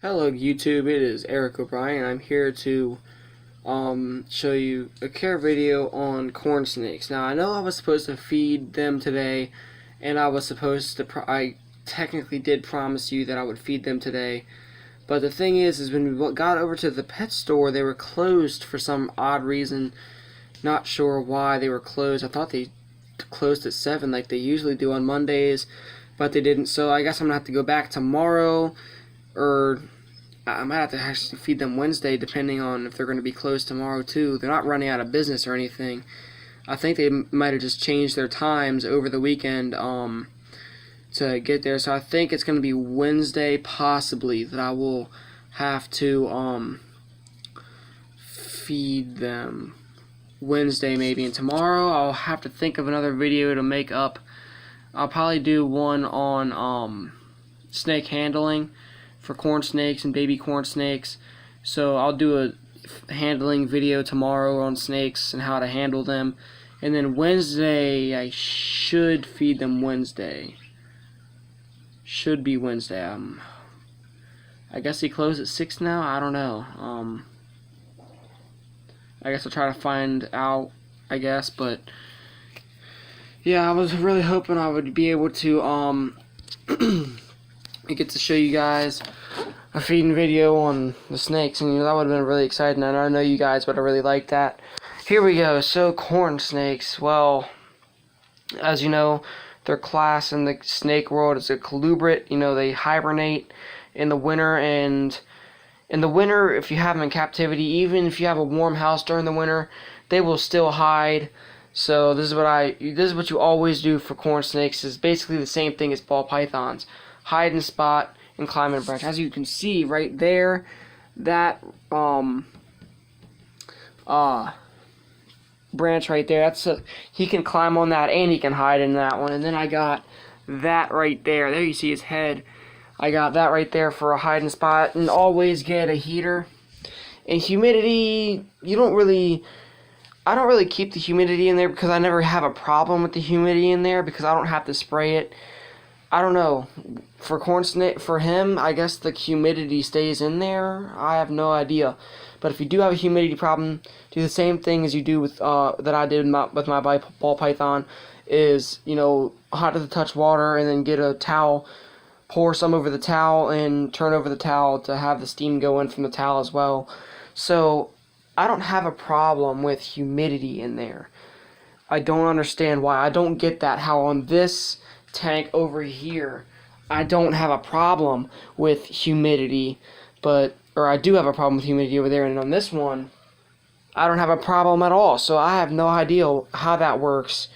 Hello YouTube, it is Eric O'Brien. I'm here to show you a care video on corn snakes. Now I know I was supposed to feed them today, and I technically did promise you that I would feed them today. But the thing is when we got over to the pet store, they were closed for some odd reason. Not sure why they were closed. I thought they closed at 7 like they usually do on Mondays, but they didn't. So I guess I'm gonna have to go back tomorrow, or I might have to actually feed them Wednesday, depending on if they're going to be closed tomorrow too. They're not running out of business or anything. I think they might have just changed their times over the weekend to get there. So I think it's going to be Wednesday, possibly, that I will have to feed them. Wednesday maybe, and tomorrow I'll have to think of another video to make up. I'll probably do one on snake handling for corn snakes and baby corn snakes. So I'll do a handling video tomorrow on snakes and how to handle them, and then Wednesday I should feed them Wednesday. Should be Wednesday. I guess he closed at 6 now. I don't know. I guess I'll try to find out, I guess, but yeah, I was really hoping I would be able to get to show you guys a feeding video on the snakes, and that would have been really exciting, and I know you guys would have really liked that. Here we go. So corn snakes, well, as you know, their class in the snake world is a colubrid. You know, they hibernate in the winter, and in the winter, if you have them in captivity, even if you have a warm house during the winter, they will still hide. So this is what you always do for corn snakes. It's basically the same thing as ball pythons. Hide in spot and climb in a branch. As you can see right there, that branch right there, he can climb on that and he can hide in that one. And then I got that right there. There you see his head. I got that right there for a hiding spot. And always get a heater. And humidity, I don't really keep the humidity in there because I never have a problem with the humidity in there because I don't have to spray it. I don't know. For him, I guess the humidity stays in there. I have no idea. But if you do have a humidity problem, do the same thing as you do with that I did with my ball python. Is, hot to the touch water, and then get a towel, pour some over the towel, and turn over the towel to have the steam go in from the towel as well. So I don't have a problem with humidity in there. I don't understand why. I don't get that. How on this tank over here, I don't have a problem with humidity, or I do have a problem with humidity over there, and on this one, I don't have a problem at all. So I have no idea how that works.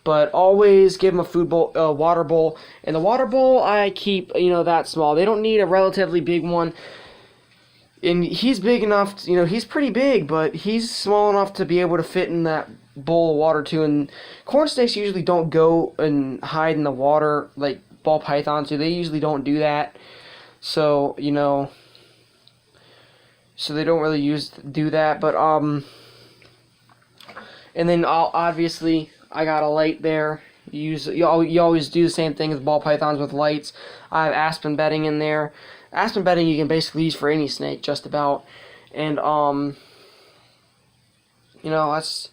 But always give them a food bowl, water bowl, and the water bowl I keep, that small. They don't need a relatively big one. And he's big enough, he's pretty big, but he's small enough to be able to fit in that bowl of water too. And corn snakes usually don't go and hide in the water like ball pythons do. They usually don't do that. So, so they don't really do that. But, and then obviously I got a light there. You always do the same thing as ball pythons with lights. I have aspen bedding in there. Aspen bedding you can basically use for any snake, just about. And, that's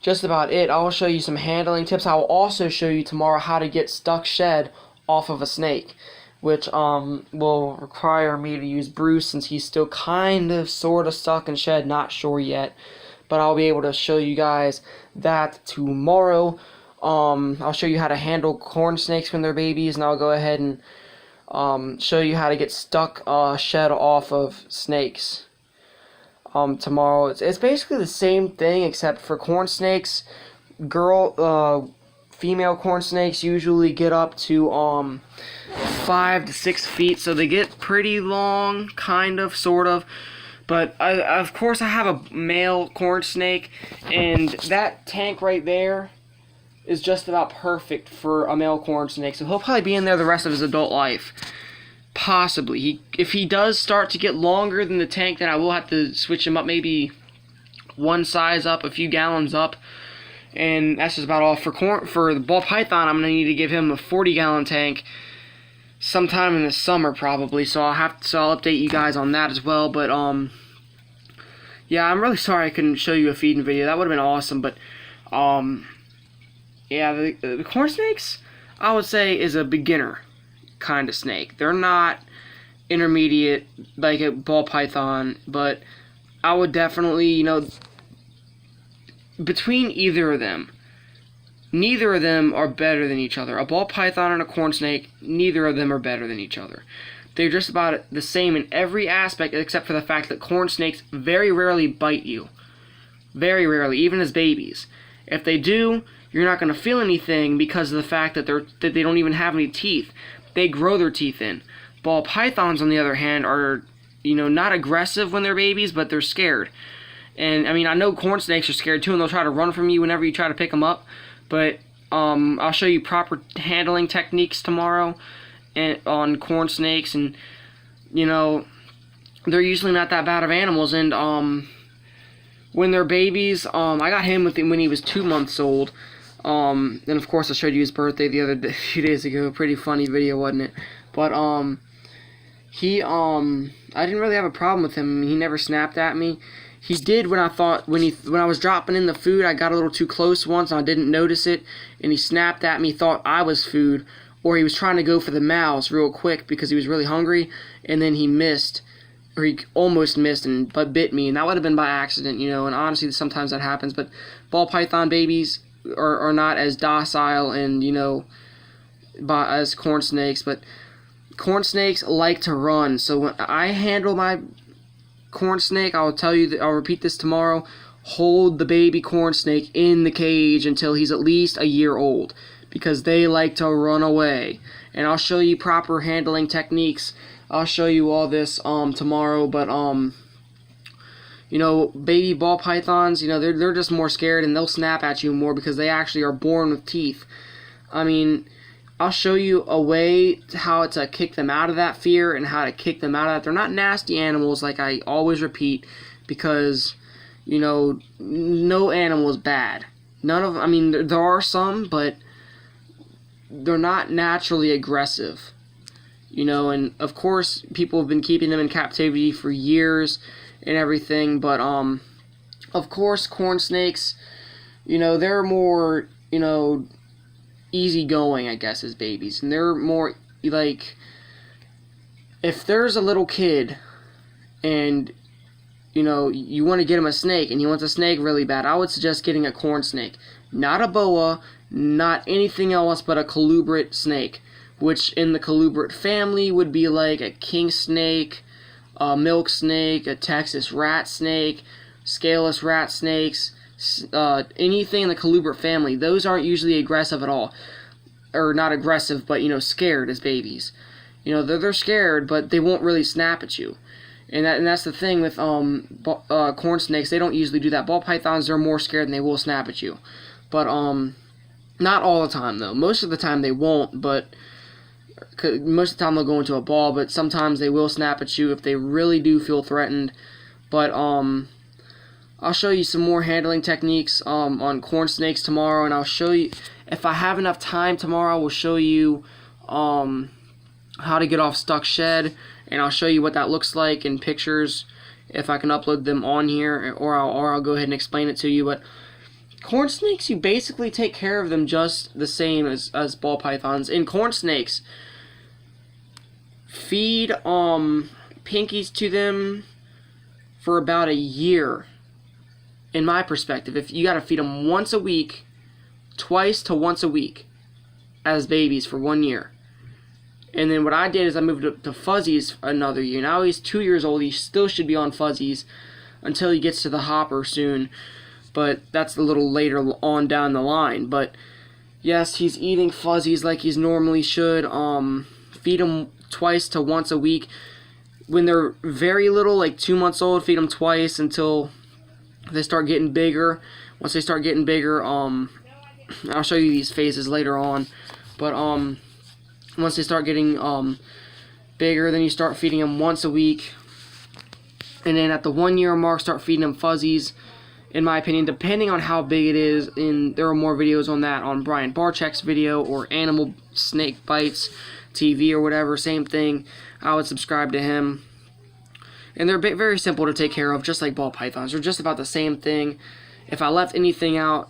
just about it. I will show you some handling tips. I will also show you tomorrow how to get stuck shed off of a snake, which will require me to use Bruce since he's still sort of stuck in shed, not sure yet. But I'll be able to show you guys that tomorrow. I'll show you how to handle corn snakes when they're babies, and I'll go ahead and show you how to get stuck shed off of snakes tomorrow. It's basically the same thing, except for corn snakes, female corn snakes usually get up to 5 to 6 feet, so they get pretty long, kind of, sort of. But of course I have a male corn snake, and that tank right there is just about perfect for a male corn snake, so he'll probably be in there the rest of his adult life. Possibly. If he does start to get longer than the tank, then I will have to switch him up, maybe one size up, a few gallons up, and that's just about all. For the ball python, I'm going to need to give him a 40-gallon tank, sometime in the summer probably. So I'll update you guys on that as well. But yeah, I'm really sorry I couldn't show you a feeding video. That would have been awesome. But yeah, the corn snakes, I would say, is a beginner kind of snake. They're not intermediate like a ball python, but I would definitely, you know, between either of them, neither of them are better than each other. A ball python and a corn snake, neither of them are better than each other. They're just about the same in every aspect except for the fact that corn snakes very rarely bite you. Very rarely, even as babies. If they do, you're not going to feel anything because of the fact that they don't even have any teeth. They grow their teeth in. Ball pythons, on the other hand, are, you know, not aggressive when they're babies, but they're scared. And I mean, I know corn snakes are scared too, and they'll try to run from you whenever you try to pick them up. But I'll show you proper handling techniques tomorrow on corn snakes, and you know, they're usually not that bad of animals. And when they're babies, I got him when he was 2 months old. And of course I showed you his birthday the other day, a few days ago. Pretty funny video, wasn't it? But I didn't really have a problem with him. He never snapped at me. He did when I was dropping in the food. I got a little too close once and I didn't notice it, and he snapped at me, thought I was food, or he was trying to go for the mouths real quick because he was really hungry, and then he missed, or he almost missed but bit me, and that would have been by accident, you know. And honestly, sometimes that happens. But ball python babies are not as docile and, you know, as corn snakes, but corn snakes like to run. So when I handle my corn snake, I'll tell you that I'll repeat this tomorrow. Hold the baby corn snake in the cage until he's at least a year old, because they like to run away. And I'll show you proper handling techniques. I'll show you all this tomorrow. But you know, baby ball pythons, you know, they're just more scared, and they'll snap at you more because they actually are born with teeth. I mean, I'll show you a way how to kick them out of that fear and how to kick them out of that. They're not nasty animals, like I always repeat, because, you know, no animal is bad. None of, I mean, there are some, but they're not naturally aggressive. You know, and of course, people have been keeping them in captivity for years and everything, but of course, corn snakes, you know, they're more, you know, easygoing, I guess, as babies, and they're more like, if there's a little kid and, you know, you want to get him a snake and he wants a snake really bad, I would suggest getting a corn snake, not a boa, not anything else but a colubrid snake, which in the colubrid family would be like a king snake, a milk snake, a Texas rat snake, scaleless rat snakes, anything in the colubrid family. Those aren't usually aggressive at all, or not aggressive, but, you know, scared as babies. You know, they're scared, but they won't really snap at you. And that's the thing with corn snakes. They don't usually do that. Ball pythons, they're more scared and they will snap at you. But not all the time though. Most of the time they won't, but most of the time they'll go into a ball, but sometimes they will snap at you if they really do feel threatened. But I'll show you some more handling techniques on corn snakes tomorrow, and I'll show you, if I have enough time tomorrow, I will show you how to get off stuck shed, and I'll show you what that looks like in pictures if I can upload them on here, or I'll go ahead and explain it to you. But corn snakes, you basically take care of them just the same as ball pythons. In corn snakes, feed pinkies to them for about a year. In my perspective, if you got to feed them once a week, twice to once a week as babies for 1 year. And then what I did is I moved up to fuzzies another year. Now he's 2 years old. He still should be on fuzzies until he gets to the hopper soon. But that's a little later on down the line. But yes, he's eating fuzzies like he's normally should. Feed him twice to once a week. When they're very little, like 2 months old, feed them twice until they start getting bigger. Once they start getting bigger, I'll show you these phases later on. But once they start getting bigger, then you start feeding them once a week. And then at the 1 year mark, start feeding them fuzzies, in my opinion, depending on how big it is. And there are more videos on that on Brian Barczyk's video, or animal snake bites. TV or whatever, same thing. I would subscribe to him. And they're very simple to take care of, just like ball pythons. They're just about the same thing. If I left anything out,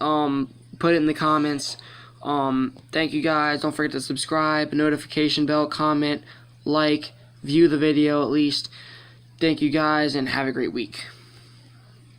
put it in the comments. Thank you guys. Don't forget to subscribe, notification bell, comment, like, view the video at least. Thank you guys, and have a great week.